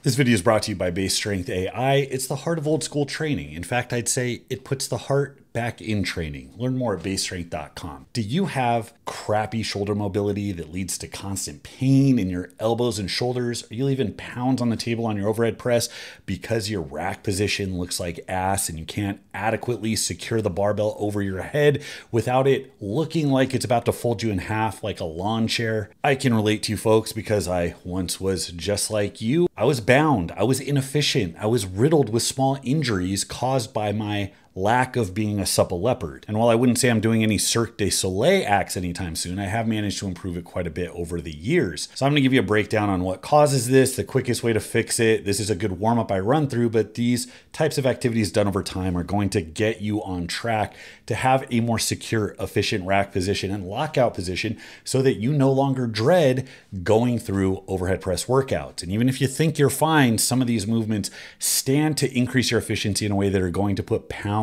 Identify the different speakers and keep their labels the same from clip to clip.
Speaker 1: This video is brought to you by Base Strength AI. It's the heart of old school training. In fact, I'd say it puts the heart back in training. Learn more at basestrength.com. Do you have crappy shoulder mobility that leads to constant pain in your elbows and shoulders? Are you leaving pounds on the table on your overhead press because your rack position looks like ass and you can't adequately secure the barbell over your head without it looking like it's about to fold you in half like a lawn chair? I can relate to you folks because I once was just like you. I was bound, I was inefficient, I was riddled with small injuries caused by my lack of being a supple leopard. And while I wouldn't say I'm doing any Cirque du Soleil acts anytime soon, I have managed to improve it quite a bit over the years. So I'm gonna give you a breakdown on what causes this, the quickest way to fix it. This is a good warm-up I run through, but these types of activities done over time are going to get you on track to have a more secure, efficient rack position and lockout position so that you no longer dread going through overhead press workouts. And even if you think you're fine, some of these movements stand to increase your efficiency in a way that are going to put pounds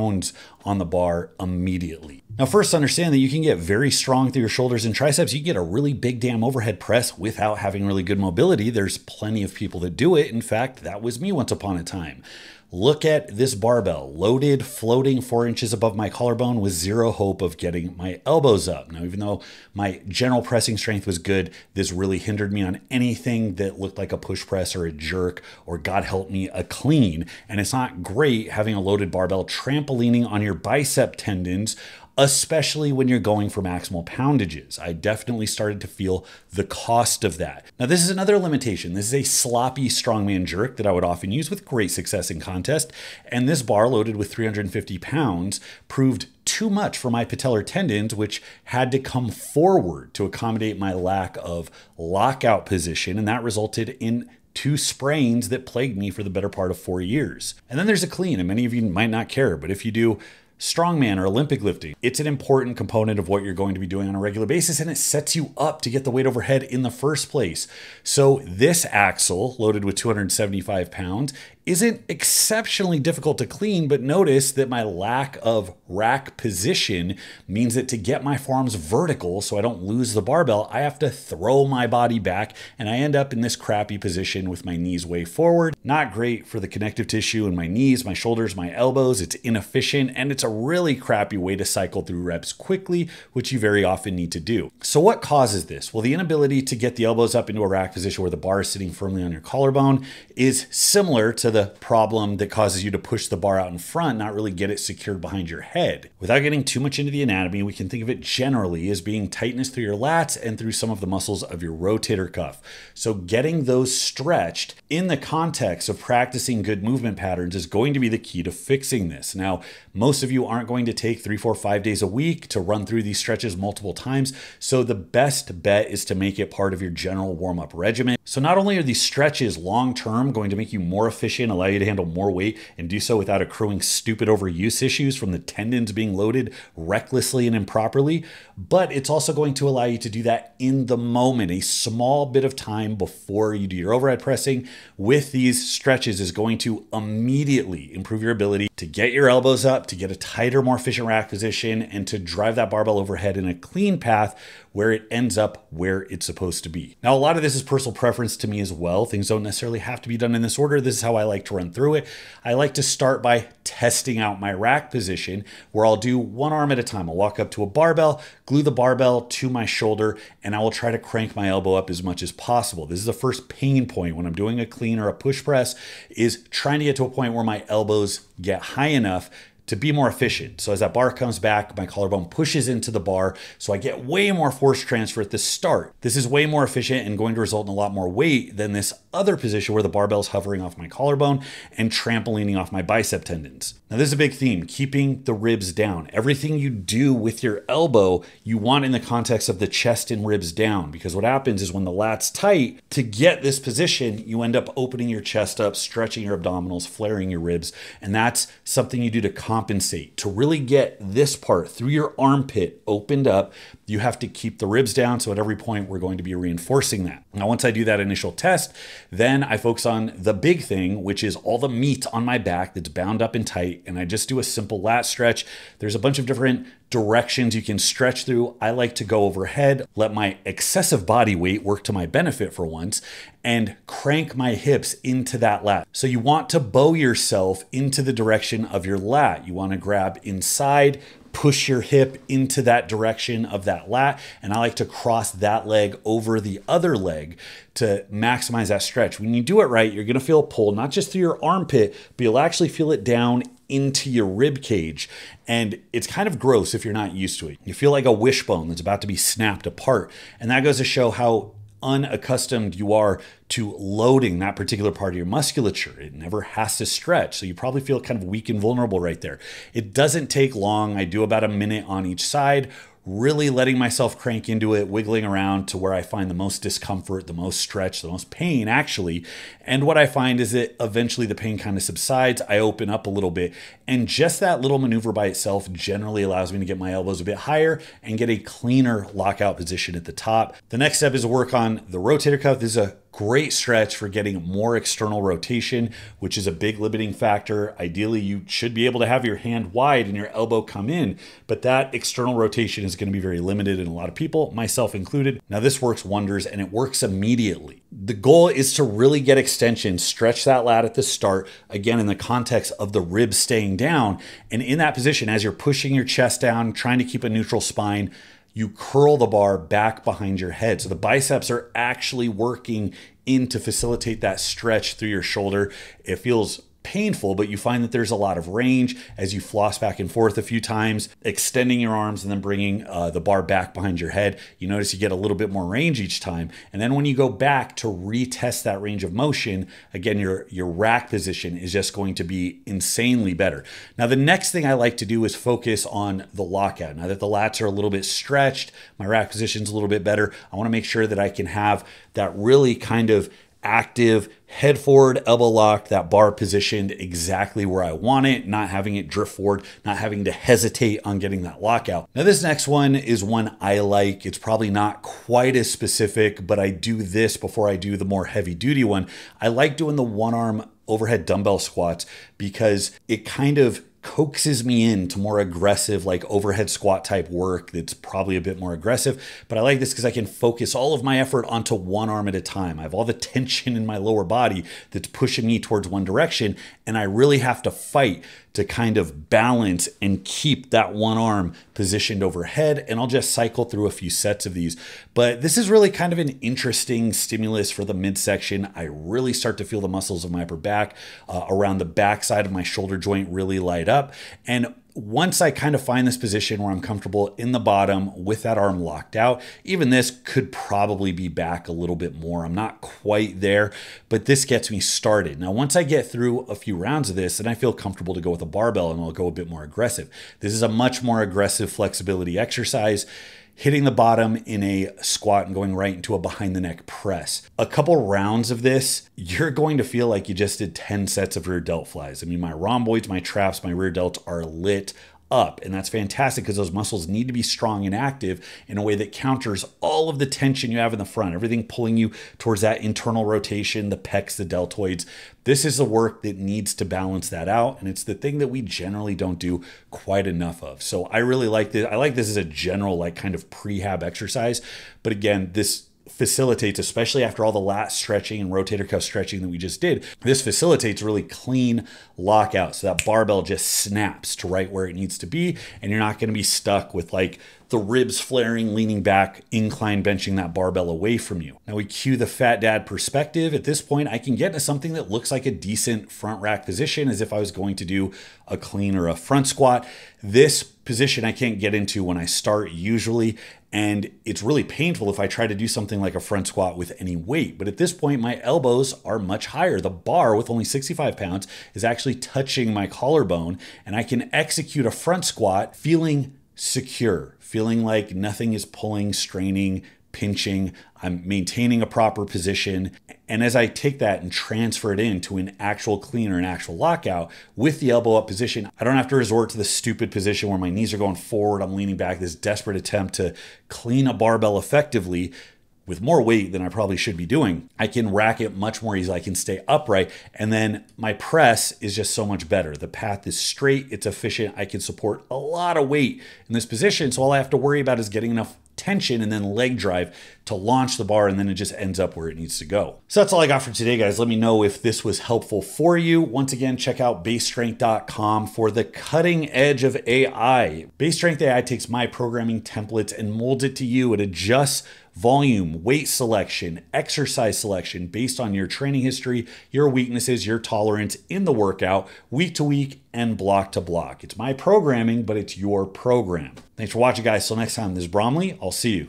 Speaker 1: on the bar immediately. Now, first understand that you can get very strong through your shoulders and triceps. You can get a really big damn overhead press without having really good mobility. There's plenty of people that do it. In fact, that was me once upon a time. Look at this barbell, loaded, floating 4 inches above my collarbone with zero hope of getting my elbows up. Now, even though my general pressing strength was good, this really hindered me on anything that looked like a push press or a jerk, or God help me, a clean. And it's not great having a loaded barbell trampolining on your bicep tendons, especially when you're going for maximal poundages. I definitely started to feel the cost of that. Now, this is another limitation. This is a sloppy strongman jerk that I would often use with great success in contest. And this bar loaded with 350 pounds proved too much for my patellar tendons, which had to come forward to accommodate my lack of lockout position. And that resulted in 2 sprains that plagued me for the better part of 4 years. And then there's a clean, and many of you might not care, but if you do strongman or Olympic lifting, it's an important component of what you're going to be doing on a regular basis, and it sets you up to get the weight overhead in the first place. So this axle, loaded with 275 pounds, isn't exceptionally difficult to clean, but notice that my lack of rack position means that to get my forearms vertical so I don't lose the barbell, I have to throw my body back, and I end up in this crappy position with my knees way forward. Not great for the connective tissue in my knees, my shoulders, my elbows. It's inefficient, and it's a really crappy way to cycle through reps quickly, which you very often need to do. So what causes this? Well, the inability to get the elbows up into a rack position where the bar is sitting firmly on your collarbone is similar to the problem that causes you to push the bar out in front, not really get it secured behind your head. Without getting too much into the anatomy, we can think of it generally as being tightness through your lats and through some of the muscles of your rotator cuff. So getting those stretched in the context of practicing good movement patterns is going to be the key to fixing this. Now, most of you aren't going to take 3, 4, 5 days a week to run through these stretches multiple times. So the best bet is to make it part of your general warm-up regimen. So not only are these stretches long-term going to make you more efficient, allow you to handle more weight, and do so without accruing stupid overuse issues from the tendons being loaded recklessly and improperly, but it's also going to allow you to do that in the moment. A small bit of time before you do your overhead pressing with these stretches is going to immediately improve your ability to get your elbows up, to get a tighter, more efficient rack position, and to drive that barbell overhead in a clean path where it ends up where it's supposed to be. Now, a lot of this is personal preference to me as well. Things don't necessarily have to be done in this order. This is how I like to run through it. I like to start by testing out my rack position, where I'll do one arm at a time. I'll walk up to a barbell, glue the barbell to my shoulder, and I will try to crank my elbow up as much as possible. This is the first pain point when I'm doing a clean or a push press, is trying to get to a point where my elbows get high enough to be more efficient. So as that bar comes back, my collarbone pushes into the bar, so I get way more force transfer at the start. This is way more efficient and going to result in a lot more weight than this other position where the barbell's hovering off my collarbone and trampolining off my bicep tendons. Now, this is a big theme, keeping the ribs down. Everything you do with your elbow, you want in the context of the chest and ribs down, because what happens is when the lat's tight, to get this position, you end up opening your chest up, stretching your abdominals, flaring your ribs, and that's something you do to compensate. To really get this part through your armpit opened up, you have to keep the ribs down. So at every point, we're going to be reinforcing that. Now, once I do that initial test, then I focus on the big thing, which is all the meat on my back that's bound up and tight. And I just do a simple lat stretch. There's a bunch of different directions you can stretch through. I like to go overhead, let my excessive body weight work to my benefit for once, and crank my hips into that lat. So you want to bow yourself into the direction of your lat. You want to grab inside, push your hip into that direction of that lat. And I like to cross that leg over the other leg to maximize that stretch. When you do it right, you're going to feel a pull, not just through your armpit, but you'll actually feel it down into your rib cage. And it's kind of gross if you're not used to it. You feel like a wishbone that's about to be snapped apart. And that goes to show how unaccustomed you are to loading that particular part of your musculature. It never has to stretch. So you probably feel kind of weak and vulnerable right there. It doesn't take long. I do about a minute on each side, really letting myself crank into it, wiggling around to where I find the most discomfort, the most stretch, the most pain actually. And what I find is that eventually the pain kind of subsides. I open up a little bit, and just that little maneuver by itself generally allows me to get my elbows a bit higher and get a cleaner lockout position at the top. The next step is to work on the rotator cuff. This is a great stretch for getting more external rotation, which is a big limiting factor. Ideally, you should be able to have your hand wide and your elbow come in, but that external rotation is going to be very limited in a lot of people, myself included. Now, this works wonders, and it works immediately. The goal is to really get extension, stretch that lat at the start, again, in the context of the ribs staying down. And in that position, as you're pushing your chest down, trying to keep a neutral spine, you curl the bar back behind your head. So the biceps are actually working in to facilitate that stretch through your shoulder. It feels painful, but you find that there's a lot of range as you floss back and forth a few times, extending your arms and then bringing the bar back behind your head. You notice you get a little bit more range each time. And then when you go back to retest that range of motion, again, your rack position is just going to be insanely better. Now, the next thing I like to do is focus on the lockout. Now that the lats are a little bit stretched, my rack position's a little bit better, I want to make sure that I can have that really kind of active head forward, elbow locked, that bar positioned exactly where I want it, not having it drift forward, not having to hesitate on getting that lockout. Now, this next one is one I like. It's probably not quite as specific, but I do this before I do the more heavy duty one. I like doing the one arm overhead dumbbell squats because it kind of coaxes me into more aggressive, like overhead squat type work that's probably a bit more aggressive. But I like this because I can focus all of my effort onto one arm at a time. I have all the tension in my lower body that's pushing me towards one direction, and I really have to fight to kind of balance and keep that one arm positioned overhead. And I'll just cycle through a few sets of these. But this is really kind of an interesting stimulus for the midsection. I really start to feel the muscles of my upper back around the back side of my shoulder joint really light up. And once I kind of find this position where I'm comfortable in the bottom with that arm locked out, even this could probably be back a little bit more. I'm not quite there, but this gets me started. Now, once I get through a few rounds of this, then I feel comfortable to go with a barbell and I'll go a bit more aggressive. This is a much more aggressive flexibility exercise, hitting the bottom in a squat and going right into a behind the neck press. A couple rounds of this, you're going to feel like you just did 10 sets of rear delt flies. I mean, my rhomboids, my traps, my rear delts are lit up, and that's fantastic because those muscles need to be strong and active in a way that counters all of the tension you have in the front, everything pulling you towards that internal rotation, the pecs, the deltoids. This is the work that needs to balance that out, and it's the thing that we generally don't do quite enough of. So I really like this. I like this as a general, like, kind of prehab exercise, but again, this facilitates, especially after all the lat stretching and rotator cuff stretching that we just did, this facilitates really clean lockout. So that barbell just snaps to right where it needs to be, and you're not going to be stuck with like the ribs flaring, leaning back, incline benching that barbell away from you. Now we cue the fat dad perspective. At this point, I can get into something that looks like a decent front rack position as if I was going to do a clean or a front squat. This position I can't get into when I start usually, and it's really painful if I try to do something like a front squat with any weight. But at this point, my elbows are much higher. The bar with only 65 pounds is actually touching my collarbone, and I can execute a front squat feeling secure, feeling like nothing is pulling, straining, pinching. I'm maintaining a proper position. And as I take that and transfer it into an actual clean or an actual lockout with the elbow up position, I don't have to resort to the stupid position where my knees are going forward, I'm leaning back, this desperate attempt to clean a barbell effectively. with more weight than I probably should be doing, I can rack it much more easily. I can stay upright. And then my press is just so much better. The path is straight, it's efficient. I can support a lot of weight in this position. So all I have to worry about is getting enough tension and then leg drive to launch the bar, and then it just ends up where it needs to go. So that's all I got for today, guys. Let me know if this was helpful for you. Once again, check out basestrength.com for the cutting edge of AI. Base Strength AI takes my programming templates and molds it to you. It adjusts volume, weight selection, exercise selection based on your training history, your weaknesses, your tolerance in the workout, week to week and block to block. It's my programming, but it's your program. Thanks for watching, guys. Till next time, this is Bromley. I'll see you.